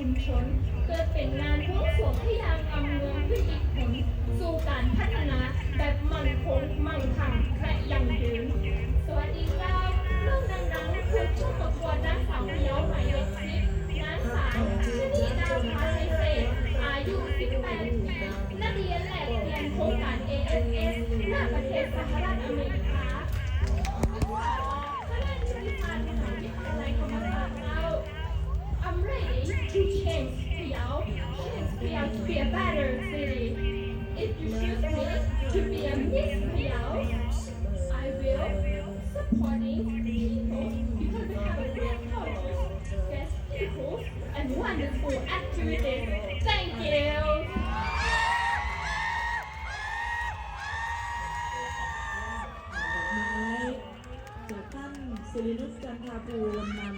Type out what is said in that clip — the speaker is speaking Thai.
ชุมชนเกิดเป็นงานทุ่งสวงที่ยังอำนวยผลสู่การพัฒนาแบบมั่นคงมั่งคั่งและยั่งยืนสวัสดีเจ้าเรื่องดังๆคือผู้ประกวดนางสาวพะเยาหมายเลข10นางสาวชนิดาภาชัยเศรษฐ์อายุ18ปีนักเรียนแลกเปลี่ยนโครงการ ASS ณประเทศสหรัฐอเมริกาคณะนิติศาสตร์มหาวิทยาลัยธรรมศาสตร์เรา I'm ready to change Payao to be a better city. If you choose me to be a Miss Payao, I will supporting people because we have a great culture, best people, and wonderful activities. Thank you. จากท่านศิรินุช จันทาภูลนำ